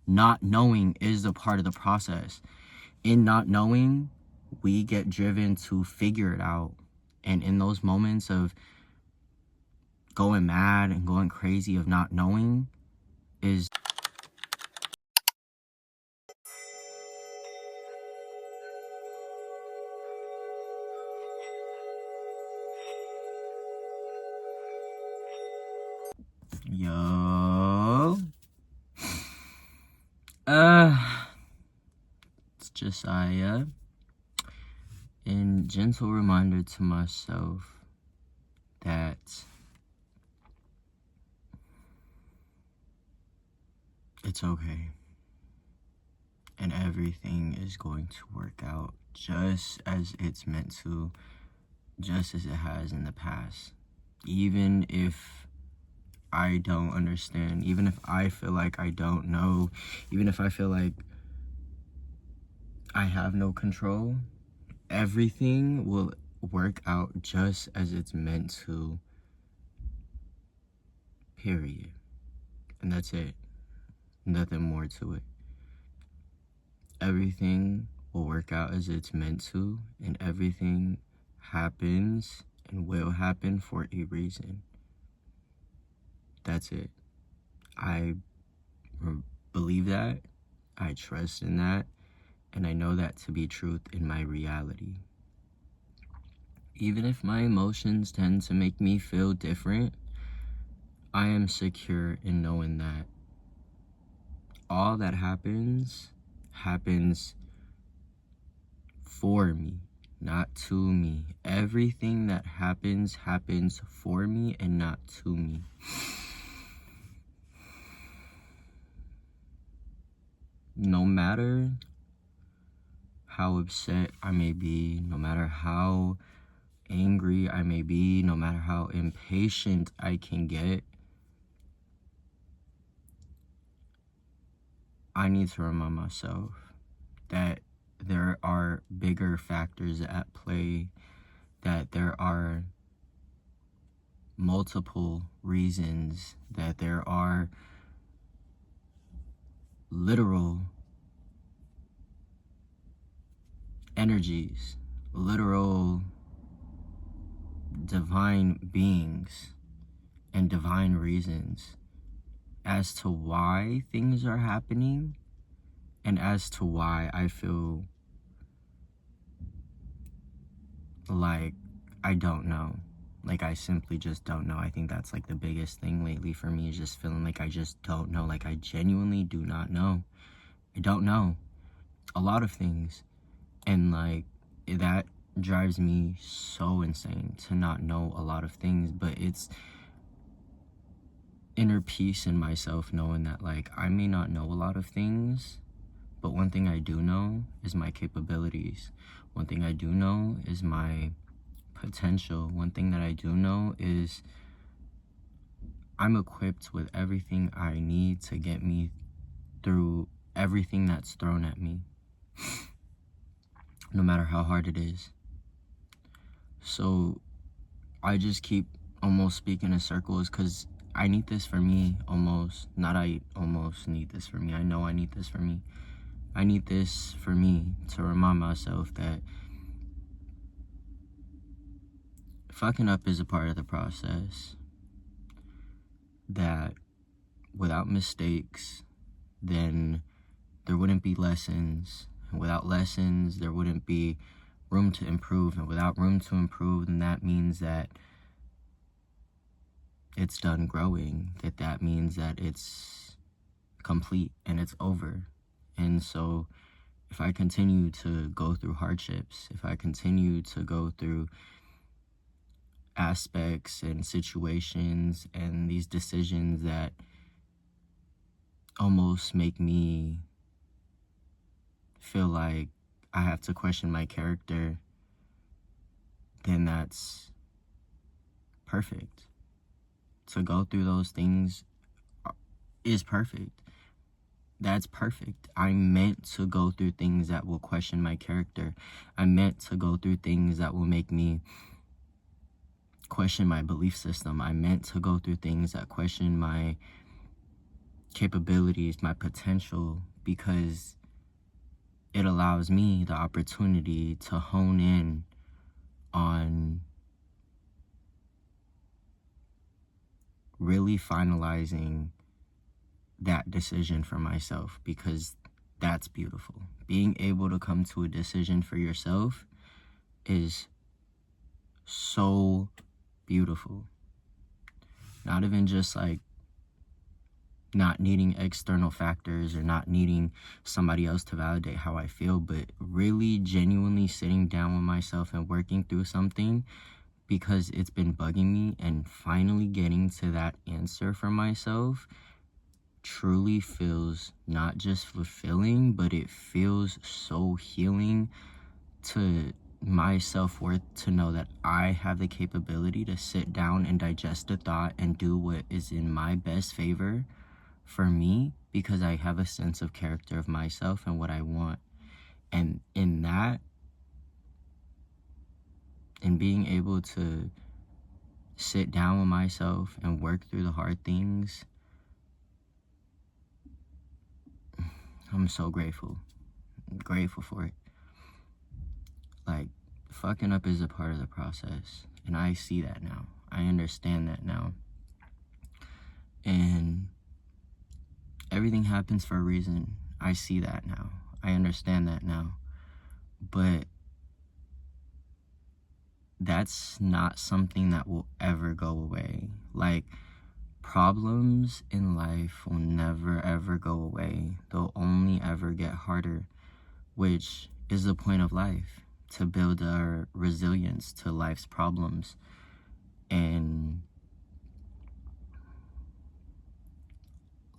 Not knowing is a part of the process. In not knowing, we get driven to figure it out. And in those moments of going mad and going crazy of not knowing is yo it's Jasiah, and gentle reminder to myself that it's okay and everything is going to work out just as it's meant to, just as it has in the past. Even if I don't understand, even if I feel like I don't know, even if I feel like I have no control, everything will work out just as it's meant to, period. And that's it. Nothing more to it. Everything will work out as it's meant to, and everything happens and will happen for a reason. That's it. I believe that, I trust in that, and I know that to be truth in my reality. Even if my emotions tend to make me feel different, I am secure in knowing that all that happens for me, not to me. Everything that happens for me and not to me. No matter how upset I may be, no matter how angry I may be, no matter how impatient I can get, I need to remind myself that there are bigger factors at play, that there are multiple reasons, that there are literal energies, literal divine beings and divine reasons as to why things are happening and as to why I feel like I don't know. Like, I simply just don't know. I think that's like the biggest thing lately for me, is just feeling like I just don't know. Like, I genuinely do not know. I don't know a lot of things. And like, that drives me so insane to not know a lot of things. But it's inner peace in myself knowing that, like, I may not know a lot of things, but one thing I do know is my capabilities. One thing I do know is my potential. One thing that I do know is I'm equipped with everything I need to get me through everything that's thrown at me, no matter how hard it is. So I just keep almost speaking in circles, because I need this for me, almost. Not I almost need this for me. I know I need this for me. I need this for me to remind myself that fucking up is a part of the process. That without mistakes, then there wouldn't be lessons. And without lessons, there wouldn't be room to improve. And without room to improve, then that means that it's done growing. That means that it's complete and it's over. And so if I continue to go through hardships, if I continue to go through aspects and situations and these decisions that almost make me feel like I have to question my character, then that's perfect. To go through those things is perfect. That's perfect. I'm meant to go through things that will question my character. I'm meant to go through things that will make me question my belief system. I'm meant to go through things that question my capabilities, my potential, because it allows me the opportunity to hone in on really finalizing that decision for myself, because that's beautiful. Being able to come to a decision for yourself is so beautiful. Not even just like not needing external factors or not needing somebody else to validate how I feel, but really genuinely sitting down with myself and working through something because it's been bugging me, and finally getting to that answer for myself truly feels not just fulfilling, but it feels so healing to my self-worth, to know that I have the capability to sit down and digest a thought and do what is in my best favor for me, because I have a sense of character of myself and what I want. And in that, and being able to sit down with myself and work through the hard things, I'm so grateful. I'm grateful for it. Like, fucking up is a part of the process, and I see that now. I understand that now. And everything happens for a reason. I see that now. I understand that now. But that's not something that will ever go away. Like, problems in life will never ever go away. They'll only ever get harder, which is the point of life, to build our resilience to life's problems. And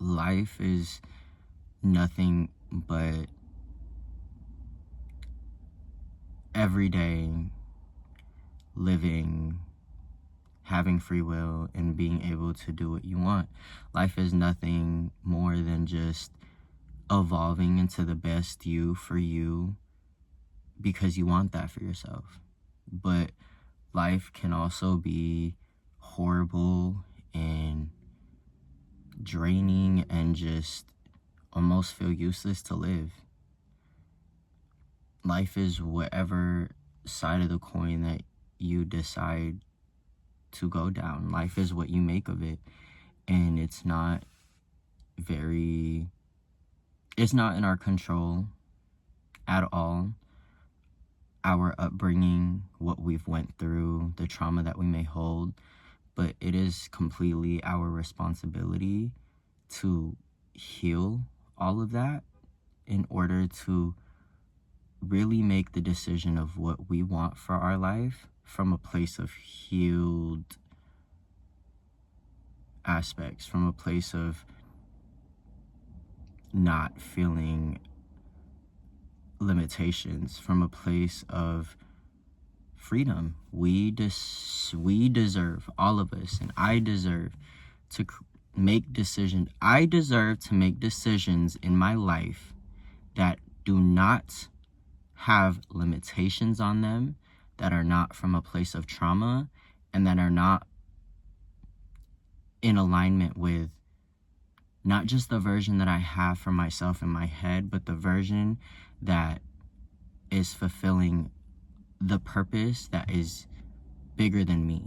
life is nothing but everyday living, having free will, and being able to do what you want. Life is nothing more than just evolving into the best you for you, because you want that for yourself. But life can also be horrible and draining and just almost feel useless to live. Life is whatever side of the coin that you decide to go down. Life is what you make of it. And it's not in our control at all. Our upbringing, what we've went through, the trauma that we may hold, but it is completely our responsibility to heal all of that in order to really make the decision of what we want for our life from a place of healed aspects, from a place of not feeling limitations, from a place of freedom. We deserve, all of us, and I deserve to make decisions. I deserve to make decisions in my life that do not have limitations on them, that are not from a place of trauma, and that are not in alignment with not just the version that I have for myself in my head, but the version that is fulfilling the purpose that is bigger than me.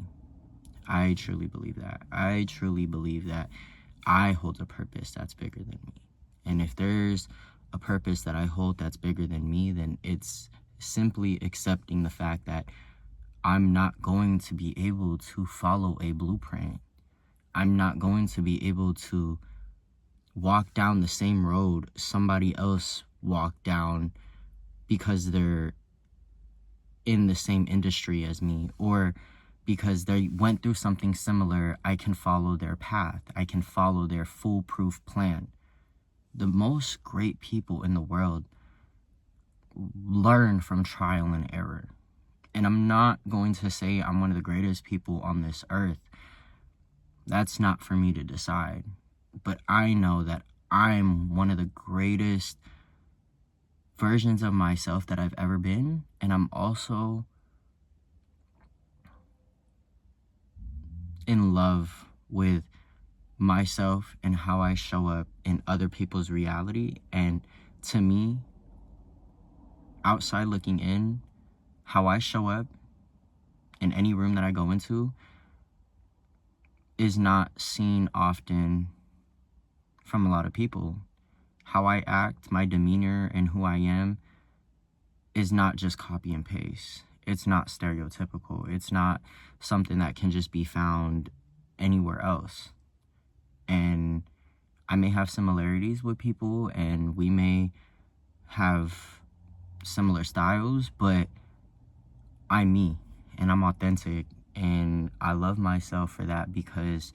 I truly believe that. I truly believe that I hold a purpose that's bigger than me. And if there's a purpose that I hold that's bigger than me, then it's simply accepting the fact that I'm not going to be able to follow a blueprint. I'm not going to be able to walk down the same road somebody else walked down because they're in the same industry as me, or because they went through something similar. I can follow their path. I can follow their foolproof plan. The most great people in the world learn from trial and error. And I'm not going to say I'm one of the greatest people on this earth. That's not for me to decide. But I know that I'm one of the greatest versions of myself that I've ever been. And I'm also in love with myself and how I show up in other people's reality. And to me, outside looking in, how I show up in any room that I go into is not seen often from a lot of people. How I act, my demeanor, and who I am is not just copy and paste. It's not stereotypical. It's not something that can just be found anywhere else. And I may have similarities with people, and we may have similar styles, but I'm me, and I'm authentic, and I love myself for that, because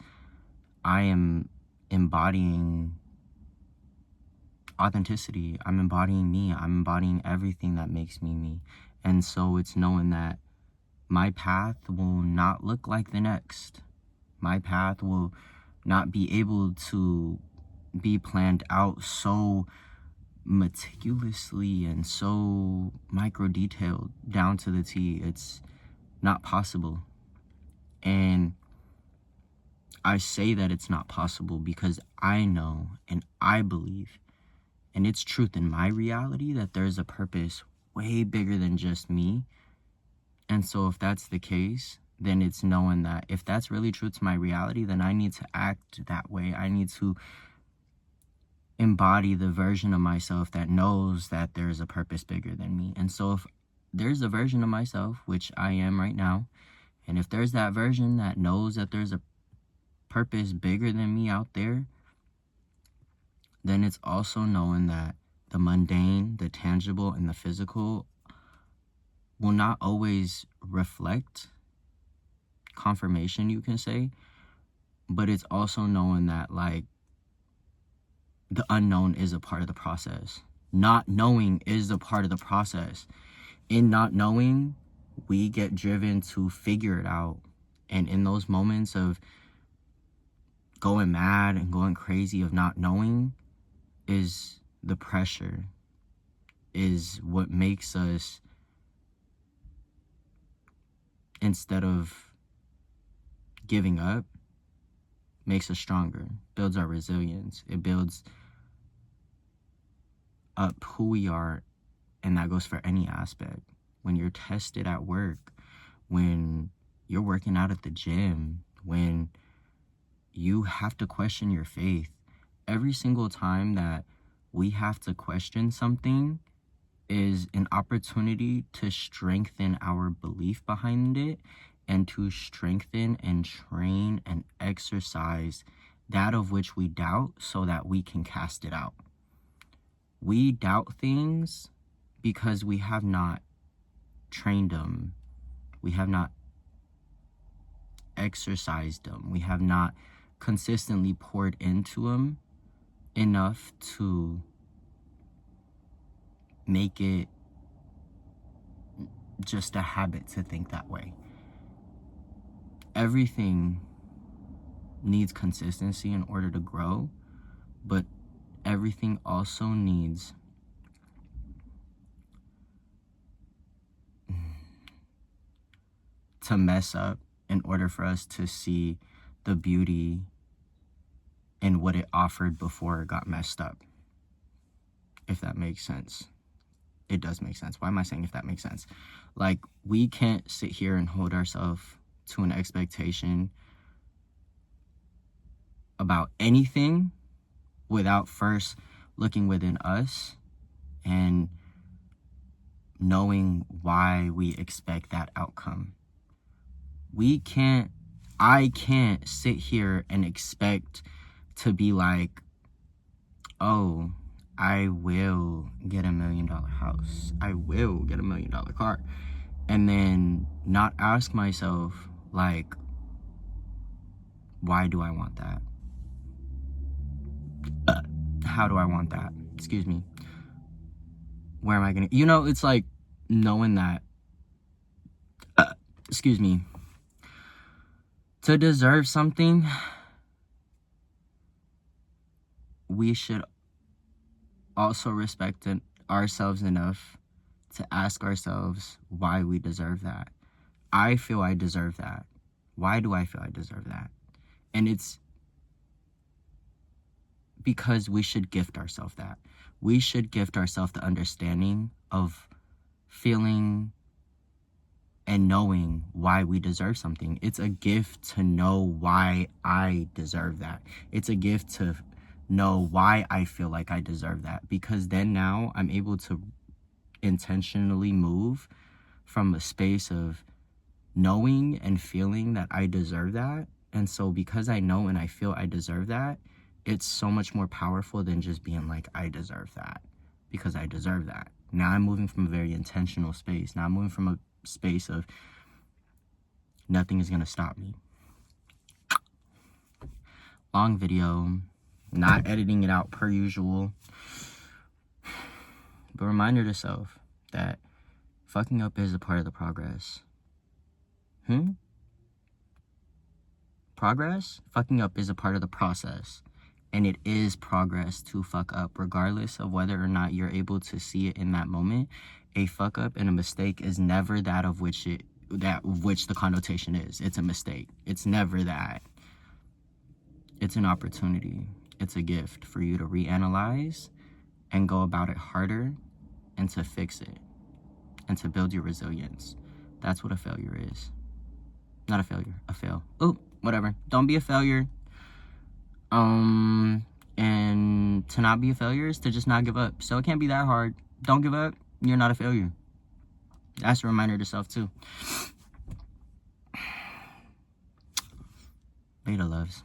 I am embodying authenticity. I'm embodying me. I'm embodying everything that makes me me. And so it's knowing that my path will not look like the next. My path will not be able to be planned out so meticulously and so micro detailed down to the T. It's not possible. And I say that it's not possible because I know and I believe, and it's truth in my reality, that there's a purpose way bigger than just me. And so if that's the case, then it's knowing that if that's really true to my reality, then I need to act that way. I need to embody the version of myself that knows that there's a purpose bigger than me. And so if there's a version of myself, which I am right now, and if there's that version that knows that there's a purpose bigger than me out there, then it's also knowing that the mundane, the tangible, and the physical will not always reflect confirmation, you can say, but it's also knowing that, like, the unknown is a part of the process. Not knowing is a part of the process. In not knowing, we get driven to figure it out. And in those moments of going mad and going crazy of not knowing, is the pressure, is what makes us, instead of giving up, makes us stronger, builds our resilience. It builds up who we are, and that goes for any aspect. When you're tested at work, when you're working out at the gym, when you have to question your faith, every single time that we have to question something is an opportunity to strengthen our belief behind it, and to strengthen and train and exercise that of which we doubt so that we can cast it out. We doubt things because we have not trained them. We have not exercised them. We have not consistently poured into them enough to make it just a habit to think that way. Everything needs consistency in order to grow, but everything also needs to mess up in order for us to see the beauty in what it offered before it got messed up. If that makes sense. It does make sense. Why am I saying if that makes sense? Like, we can't sit here and hold ourselves to an expectation about anything without first looking within us and knowing why we expect that outcome. I can't sit here and expect to be like, oh, I will get $1 million house. I will get $1 million car. And then not ask myself, like, why do I want that? How do I want that? Excuse me. Where am I gonna, it's like knowing that, excuse me, to deserve something, we should also respect ourselves enough to ask ourselves why we deserve that. I feel I deserve that. Why do I feel I deserve that? And it's because we should gift ourselves that. We should gift ourselves the understanding of feeling and knowing why we deserve something. It's a gift to know why I deserve that. It's a gift to know why I feel like I deserve that, because then now I'm able to intentionally move from a space of knowing and feeling that I deserve that. And so because I know and I feel I deserve that, it's so much more powerful than just being like, I deserve that because I deserve that. Now I'm moving from a very intentional space. Now I'm moving from a space of nothing is gonna stop me. Long video, not editing it out per usual, but reminder to self that fucking up is a part of the progress. Progress? Fucking up is a part of the process. And it is progress to fuck up, regardless of whether or not you're able to see it in that moment. A fuck up and a mistake is never that of which the connotation is. It's a mistake. It's never that. It's an opportunity. It's a gift for you to reanalyze and go about it harder and to fix it and to build your resilience. That's what a failure is. Not a failure, a fail. Oh, whatever. Don't be a failure. And to not be a failure is to just not give up. So it can't be that hard. Don't give up. You're not a failure. That's a reminder to self too. Beta loves.